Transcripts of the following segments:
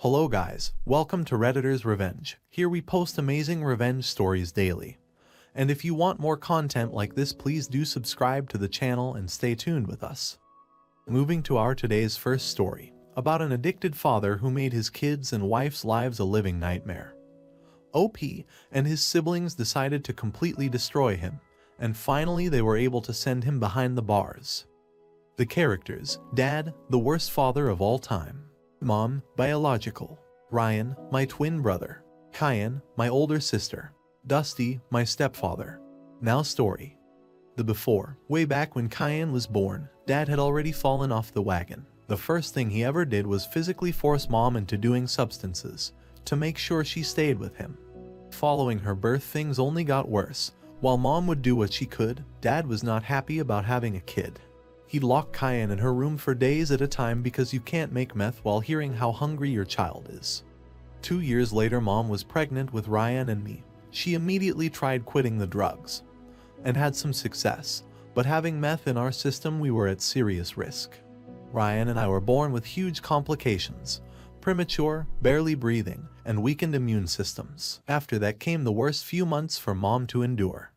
Hello guys, welcome to Redditor's Revenge. Here we post amazing revenge stories daily. And if you want more content like this, please do subscribe to the channel and stay tuned with us. Moving to our today's first story, about an addicted father who made his kids and wife's lives a living nightmare. OP and his siblings decided to completely destroy him, and finally they were able to send him behind the bars. The characters: Dad, the worst father of all time; Mom, biological; Ryan, my twin brother; Kyan, my older sister; Dusty, my stepfather. Now story. The before. Way back when Kyan was born, Dad had already fallen off the wagon. The first thing he ever did was physically force Mom into doing substances, to make sure she stayed with him. Following her birth, things only got worse. While Mom would do what she could, Dad was not happy about having a kid. He'd lock Kyan in her room for days at a time because you can't make meth while hearing how hungry your child is. 2 years later, Mom was pregnant with Ryan and me. She immediately tried quitting the drugs, and had some success, but having meth in our system, we were at serious risk. Ryan and I were born with huge complications: premature, barely breathing, and weakened immune systems. After that came the worst few months for Mom to endure.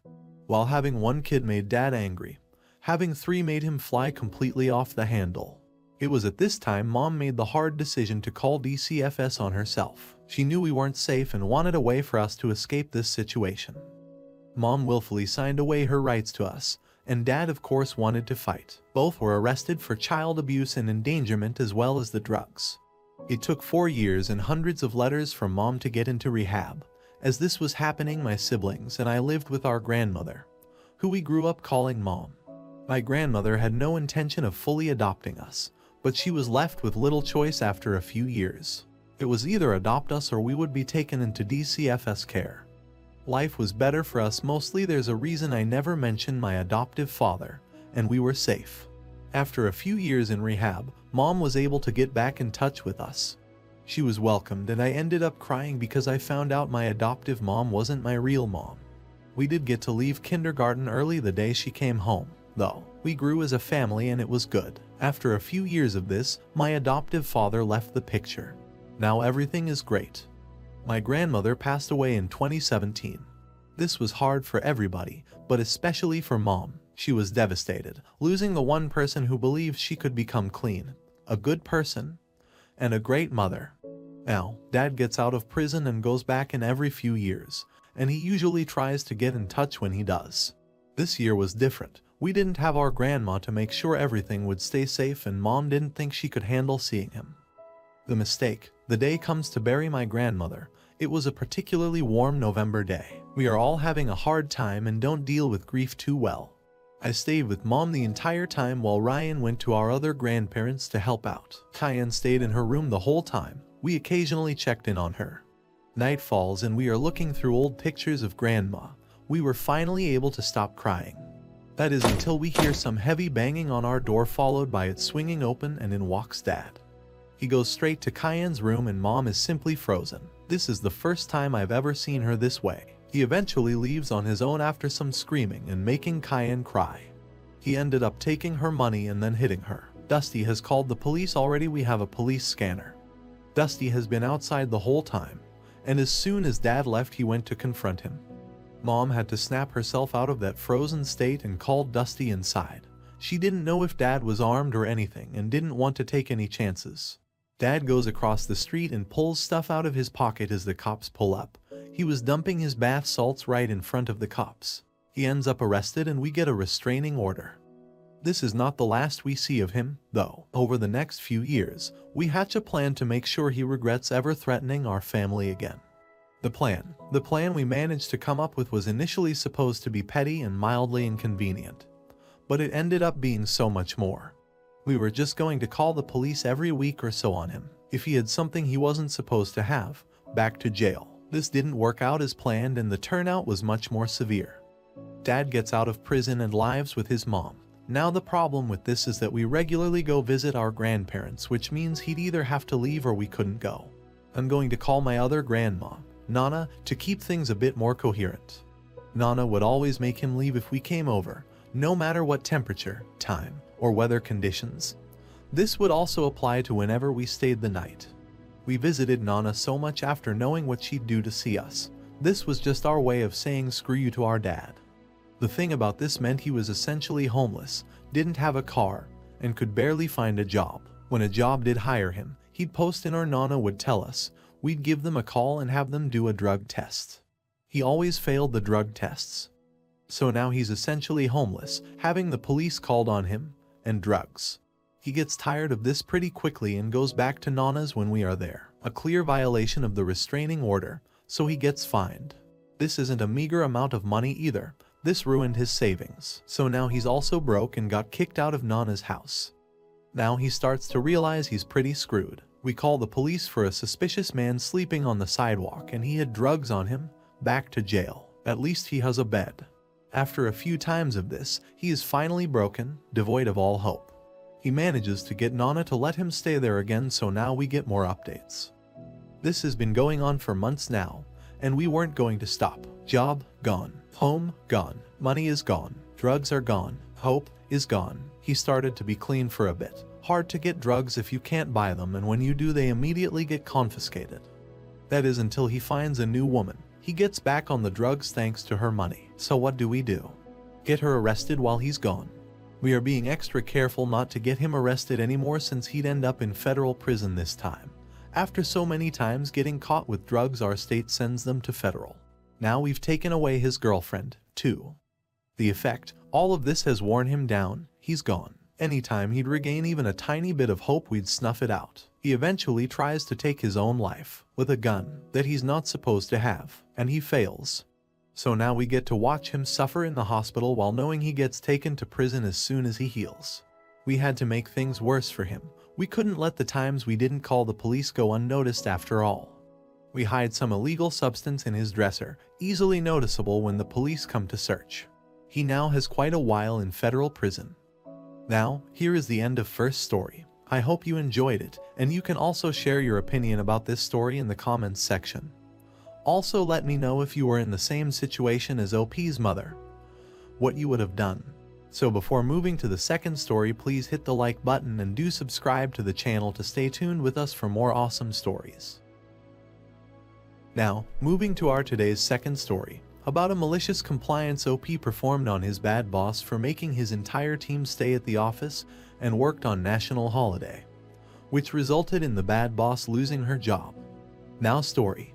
While having one kid made Dad angry, having 3 made him fly completely off the handle. It was at this time Mom made the hard decision to call DCFS on herself. She knew we weren't safe and wanted a way for us to escape this situation. Mom willfully signed away her rights to us, and Dad of course wanted to fight. Both were arrested for child abuse and endangerment as well as the drugs. It took 4 years and hundreds of letters from Mom to get into rehab. As this was happening, my siblings and I lived with our grandmother, who we grew up calling Mom. My grandmother had no intention of fully adopting us, but she was left with little choice after a few years. It was either adopt us or we would be taken into DCFS care. Life was better for us mostly. There's a reason I never mentioned my adoptive father, and we were safe. After a few years in rehab, Mom was able to get back in touch with us. She was welcomed, and I ended up crying because I found out my adoptive mom wasn't my real mom. We did get to leave kindergarten early the day she came home, though. We grew as a family and it was good. After a few years of this, my adoptive father left the picture. Now everything is great. My grandmother passed away in 2017. This was hard for everybody, but especially for Mom. She was devastated, losing the one person who believed she could become clean, a good person, and a great mother. Now, Dad gets out of prison and goes back in every few years, and he usually tries to get in touch when he does. This year was different. We didn't have our grandma to make sure everything would stay safe, and Mom didn't think she could handle seeing him. The mistake. The day comes to bury my grandmother. It was a particularly warm November day. We are all having a hard time and don't deal with grief too well. I stayed with Mom the entire time while Ryan went to our other grandparents to help out. Kyan stayed in her room the whole time. We occasionally checked in on her. Night falls and we are looking through old pictures of Grandma. We were finally able to stop crying. That is until we hear some heavy banging on our door, followed by it swinging open, and in walks Dad. He goes straight to Kyan's room and Mom is simply frozen. This is the first time I've ever seen her this way. He eventually leaves on his own after some screaming and making Kyan cry. He ended up taking her money and then hitting her. Dusty has called the police already. We have a police scanner. Dusty has been outside the whole time, and as soon as Dad left, he went to confront him. Mom had to snap herself out of that frozen state and called Dusty inside. She didn't know if Dad was armed or anything and didn't want to take any chances. Dad goes across the street and pulls stuff out of his pocket as the cops pull up. He was dumping his bath salts right in front of the cops. He ends up arrested and we get a restraining order. This is not the last we see of him, though. Over the next few years, we hatch a plan to make sure he regrets ever threatening our family again. The plan we managed to come up with was initially supposed to be petty and mildly inconvenient, but it ended up being so much more. We were just going to call the police every week or so on him. If he had something he wasn't supposed to have, back to jail. This didn't work out as planned and the turnout was much more severe. Dad gets out of prison and lives with his mom. Now the problem with this is that we regularly go visit our grandparents, which means he'd either have to leave or we couldn't go. I'm going to call my other grandma, Nana, to keep things a bit more coherent. Nana would always make him leave if we came over, no matter what temperature, time, or weather conditions. This would also apply to whenever we stayed the night. We visited Nana so much after knowing what she'd do to see us. This was just our way of saying screw you to our dad. The thing about this meant he was essentially homeless, didn't have a car, and could barely find a job. When a job did hire him, he'd post in or Nana would tell us. We'd give them a call and have them do a drug test. He always failed the drug tests. So now he's essentially homeless, having the police called on him, and drugs. He gets tired of this pretty quickly and goes back to Nana's when we are there. A clear violation of the restraining order, so he gets fined. This isn't a meager amount of money either. This ruined his savings. So now he's also broke and got kicked out of Nana's house. Now he starts to realize he's pretty screwed. We call the police for a suspicious man sleeping on the sidewalk and he had drugs on him. Back to jail. At least he has a bed. After a few times of this, he is finally broken, devoid of all hope. He manages to get Nana to let him stay there again, so now we get more updates. This has been going on for months now, and we weren't going to stop. Job, gone. Home, gone. Money is gone. Drugs are gone. Hope is gone. He started to be clean for a bit. Hard to get drugs if you can't buy them, and when you do they immediately get confiscated. That is until he finds a new woman. He gets back on the drugs thanks to her money. So what do? Get her arrested while he's gone. We are being extra careful not to get him arrested anymore since he'd end up in federal prison this time. After so many times getting caught with drugs, our state sends them to federal. Now we've taken away his girlfriend, too. The effect, all of this has worn him down. He's gone. Anytime he'd regain even a tiny bit of hope, we'd snuff it out. He eventually tries to take his own life with a gun that he's not supposed to have, and he fails. So now we get to watch him suffer in the hospital while knowing he gets taken to prison as soon as he heals. We had to make things worse for him. We couldn't let the times we didn't call the police go unnoticed after all. We hide some illegal substance in his dresser, easily noticeable when the police come to search. He now has quite a while in federal prison. Now, here is the end of first story. I hope you enjoyed it, and you can also share your opinion about this story in the comments section. Also let me know if you were in the same situation as OP's mother, what you would have done. So before moving to the second story, please hit the like button and do subscribe to the channel to stay tuned with us for more awesome stories. Now, moving to our today's second story, about a malicious compliance OP performed on his bad boss for making his entire team stay at the office and worked on national holiday, which resulted in the bad boss losing her job. Now story.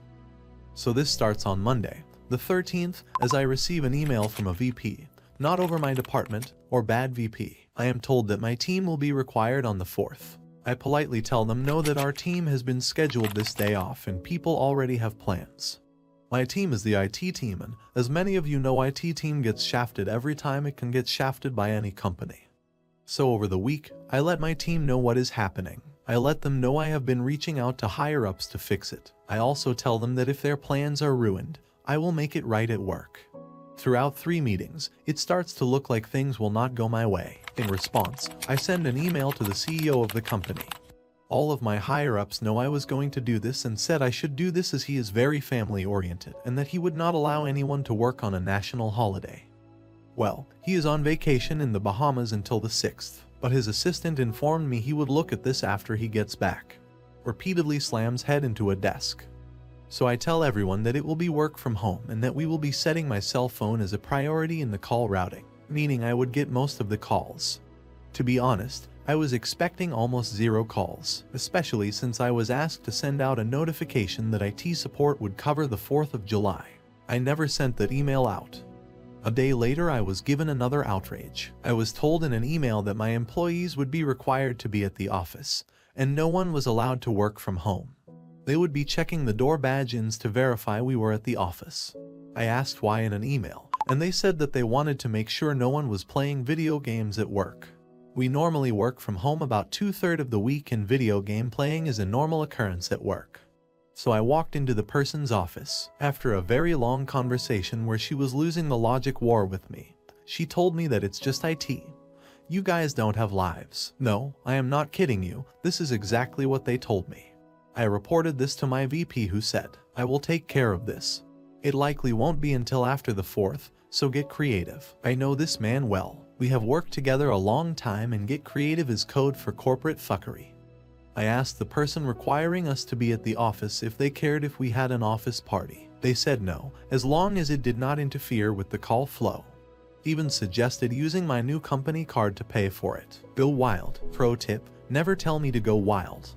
So this starts on Monday, the 13th, as I receive an email from a VP, not over my department, or bad VP. I am told that my team will be required on the 4th. I politely tell them no, that our team has been scheduled this day off and people already have plans. My team is the IT team, and as many of you know, IT team gets shafted every time it can get shafted by any company. So over the week, I let my team know what is happening. I let them know I have been reaching out to higher-ups to fix it. I also tell them that if their plans are ruined, I will make it right at work. Throughout 3 meetings, it starts to look like things will not go my way. In response, I send an email to the CEO of the company. All of my higher-ups know I was going to do this and said I should do this as he is very family-oriented and that he would not allow anyone to work on a national holiday. Well, he is on vacation in the Bahamas until the 6th, but his assistant informed me he would look at this after he gets back. Repeatedly slams head into a desk. So I tell everyone that it will be work from home and that we will be setting my cell phone as a priority in the call routing, meaning I would get most of the calls. To be honest, I was expecting almost 0 calls, especially since I was asked to send out a notification that IT support would cover the 4th of July. I never sent that email out. A day later, I was given another outrage. I was told in an email that my employees would be required to be at the office, and no one was allowed to work from home. They would be checking the door badge-ins to verify we were at the office. I asked why in an email, and they said that they wanted to make sure no one was playing video games at work. We normally work from home about 2/3 of the week, and video game playing is a normal occurrence at work. So I walked into the person's office. After a very long conversation where she was losing the logic war with me, she told me that it's just IT. You guys don't have lives. No, I am not kidding you, this is exactly what they told me. I reported this to my VP, who said, I will take care of this. It likely won't be until after the 4th, so get creative. I know this man well. We have worked together a long time, and get creative is code for corporate fuckery. I asked the person requiring us to be at the office if they cared if we had an office party. They said no, as long as it did not interfere with the call flow. Even suggested using my new company card to pay for it. Go wild. Pro tip, never tell me to go wild.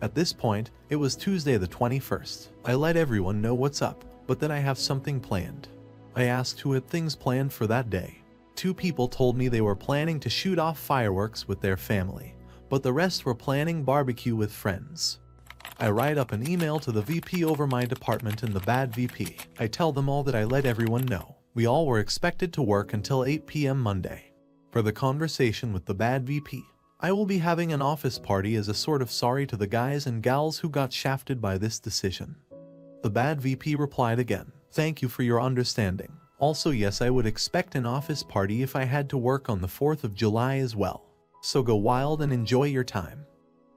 At this point, it was Tuesday the 21st. I let everyone know what's up, but that I have something planned. I asked who had things planned for that day. 2 people told me they were planning to shoot off fireworks with their family, but the rest were planning barbecue with friends. I write up an email to the VP over my department and the bad VP. I tell them all that I let everyone know. We all were expected to work until 8 p.m. Monday. For the conversation with the bad VP, I will be having an office party as a sort of sorry to the guys and gals who got shafted by this decision. The bad VP replied again, "Thank you for your understanding. Also, yes, I would expect an office party if I had to work on the 4th of July as well. So go wild and enjoy your time.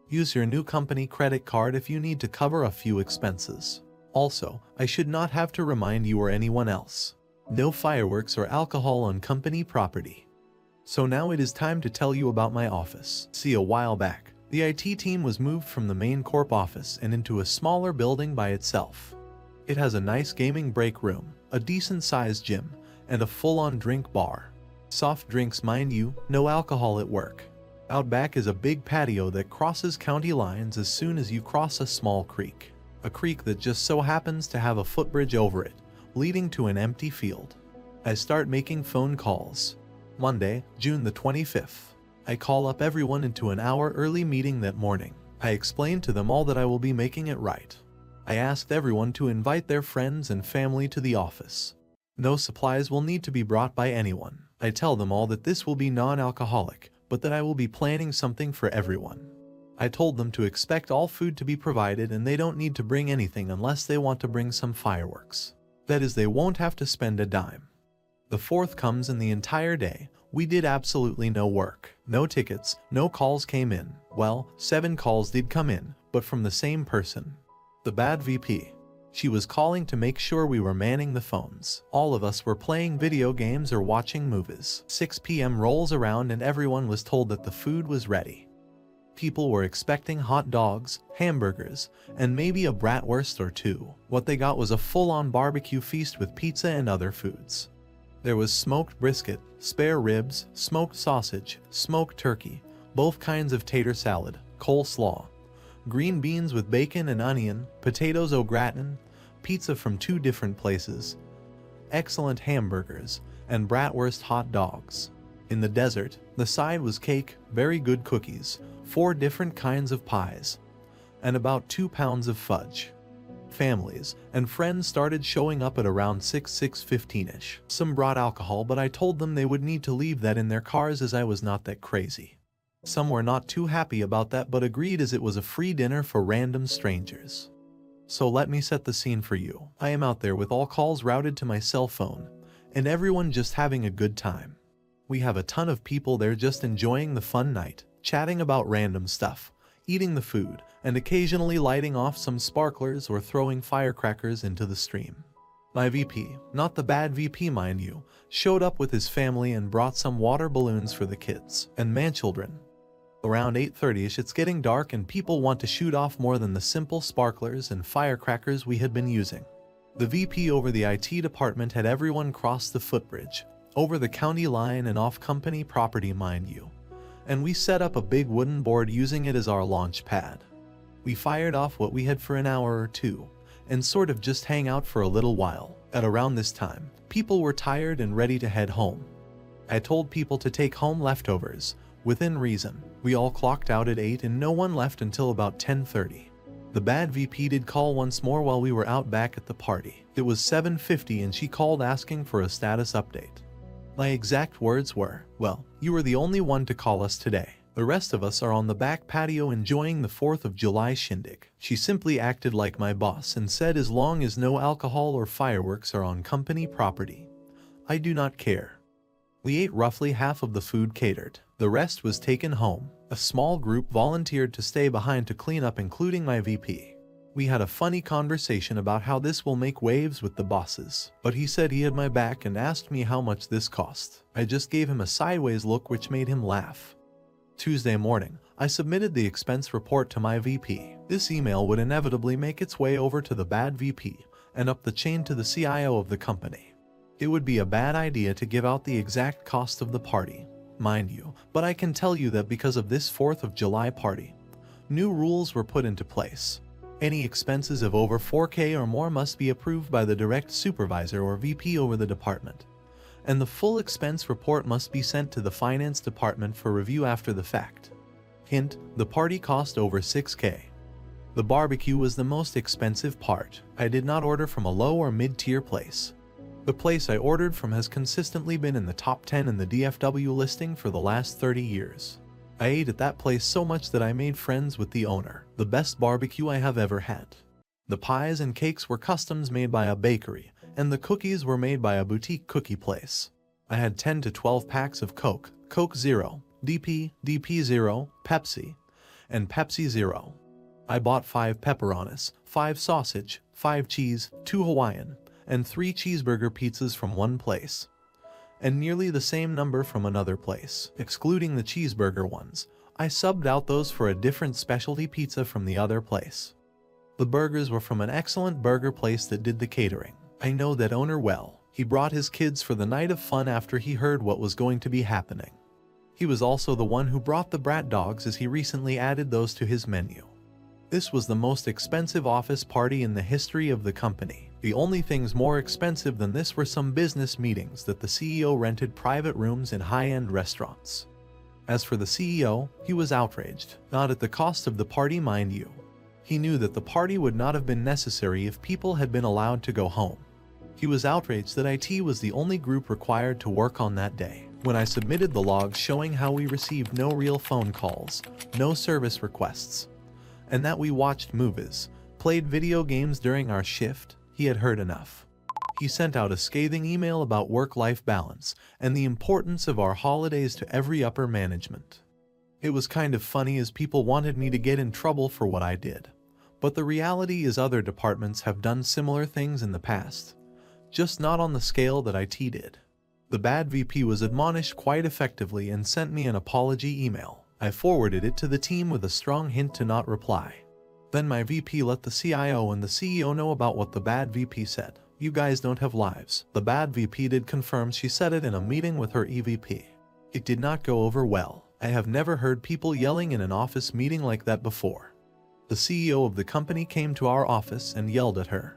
Use your new company credit card if you need to cover a few expenses. Also, I should not have to remind you or anyone else. No fireworks or alcohol on company property." So now it is time to tell you about my office. See, a while back, the IT team was moved from the main corp office and into a smaller building by itself. It has a nice gaming break room, a decent-sized gym, and a full-on drink bar. Soft drinks, mind you, no alcohol at work. Out back is a big patio that crosses county lines as soon as you cross a small creek. A creek that just so happens to have a footbridge over it, leading to an empty field. I start making phone calls. Monday, June the 25th. I call up everyone into an hour early meeting that morning. I explain to them all that I will be making it right. I asked everyone to invite their friends and family to the office. No supplies will need to be brought by anyone. I tell them all that this will be non-alcoholic, but that I will be planning something for everyone. I told them to expect all food to be provided and they don't need to bring anything unless they want to bring some fireworks. That is, they won't have to spend a dime. The 4th comes and the entire day, we did absolutely no work. No tickets, no calls came in. Well, 7 calls did come in, but from the same person. The bad VP. She was calling to make sure we were manning the phones. All of us were playing video games or watching movies. 6 p.m. rolls around and everyone was told that the food was ready. People were expecting hot dogs, hamburgers, and maybe a bratwurst or 2. What they got was a full-on barbecue feast with pizza and other foods. There was smoked brisket, spare ribs, smoked sausage, smoked turkey, both kinds of tater salad, coleslaw, green beans with bacon and onion, potatoes au gratin, pizza from 2 different places, excellent hamburgers, and bratwurst hot dogs. In the dessert, the side was cake, very good cookies, 4 different kinds of pies, and about 2 pounds of fudge. Families and friends started showing up at around 6:15ish. Some brought alcohol, but I told them they would need to leave that in their cars as I was not that crazy. Some were not too happy about that but agreed as it was a free dinner for random strangers. So let me set the scene for you. I am out there with all calls routed to my cell phone, and everyone just having a good time. We have a ton of people there just enjoying the fun night, chatting about random stuff, eating the food, and occasionally lighting off some sparklers or throwing firecrackers into the stream. My VP, not the bad VP mind you, showed up with his family and brought some water balloons for the kids and manchildren. Around 8:30ish it's getting dark and people want to shoot off more than the simple sparklers and firecrackers we had been using. The VP over the IT department had everyone cross the footbridge, over the county line and off company property mind you, and we set up a big wooden board using it as our launch pad. We fired off what we had for an hour or 2, and sort of just hang out for a little while. At around this time, people were tired and ready to head home. I told people to take home leftovers, within reason. We all clocked out at 8 and no one left until about 10:30. The bad VP did call once more while we were out back at the party. It was 7:50 and she called asking for a status update. My exact words were, "Well, you were the only one to call us today. The rest of us are on the back patio enjoying the 4th of July shindig." She simply acted like my boss and said as long as no alcohol or fireworks are on company property, I do not care. We ate roughly half of the food catered. The rest was taken home. A small group volunteered to stay behind to clean up, including my VP. We had a funny conversation about how this will make waves with the bosses, but he said he had my back and asked me how much this cost. I just gave him a sideways look which made him laugh. Tuesday morning, I submitted the expense report to my VP. This email would inevitably make its way over to the bad VP and up the chain to the CIO of the company. It would be a bad idea to give out the exact cost of the party, mind you, but I can tell you that because of this 4th of July party, new rules were put into place. Any expenses of over 4K or more must be approved by the direct supervisor or VP over the department, and the full expense report must be sent to the finance department for review after the fact. Hint, the party cost over 6K. The barbecue was the most expensive part. I did not order from a low or mid-tier place. The place I ordered from has consistently been in the top 10 in the DFW listing for the last 30 years. I ate at that place so much that I made friends with the owner. The best barbecue I have ever had. The pies and cakes were customs made by a bakery, and the cookies were made by a boutique cookie place. I had 10 to 12 packs of Coke, Coke Zero, DP, DP Zero, Pepsi, and Pepsi Zero. I bought 5 pepperonis, 5 sausage, 5 cheese, 2 Hawaiian, and 3 cheeseburger pizzas from one place, and nearly the same number from another place. Excluding the cheeseburger ones, I subbed out those for a different specialty pizza from the other place. The burgers were from an excellent burger place that did the catering. I know that owner well. He brought his kids for the night of fun after he heard what was going to be happening. He was also the one who brought the brat dogs, as he recently added those to his menu. This was the most expensive office party in the history of the company. The only things more expensive than this were some business meetings that the CEO rented private rooms in high-end restaurants. As for the CEO, he was outraged, not at the cost of the party, mind you. He knew that the party would not have been necessary if people had been allowed to go home. He was outraged that IT was the only group required to work on that day. When I submitted the logs showing how we received no real phone calls, no service requests, and that we watched movies, played video games during our shift, he had heard enough. He sent out a scathing email about work-life balance and the importance of our holidays to every upper management. It was kind of funny, as people wanted me to get in trouble for what I did. But the reality is other departments have done similar things in the past, just not on the scale that IT did. The bad VP was admonished quite effectively and sent me an apology email. I forwarded it to the team with a strong hint to not reply. Then my VP let the CIO and the CEO know about what the bad VP said. You guys don't have lives. The bad VP did confirm she said it in a meeting with her EVP. It did not go over well. I have never heard people yelling in an office meeting like that before. The CEO of the company came to our office and yelled at her.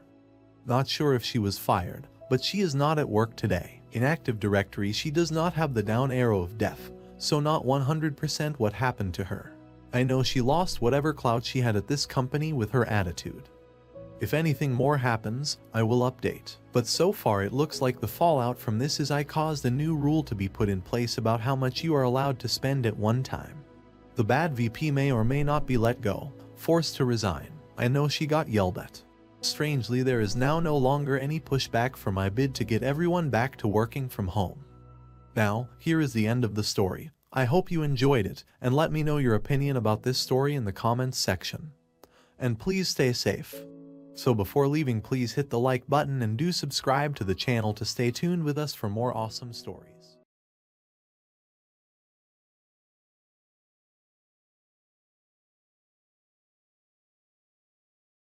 Not sure if she was fired, but she is not at work today. In Active Directory she does not have the down arrow of death, so not 100% what happened to her. I know she lost whatever clout she had at this company with her attitude. If anything more happens, I will update. But so far it looks like the fallout from this is I caused a new rule to be put in place about how much you are allowed to spend at one time. The bad VP may or may not be let go, forced to resign. I know she got yelled at. Strangely, there is now no longer any pushback for my bid to get everyone back to working from home. Now, here is the end of the story. I hope you enjoyed it, and let me know your opinion about this story in the comments section. And please stay safe. So before leaving, please hit the like button and do subscribe to the channel to stay tuned with us for more awesome stories.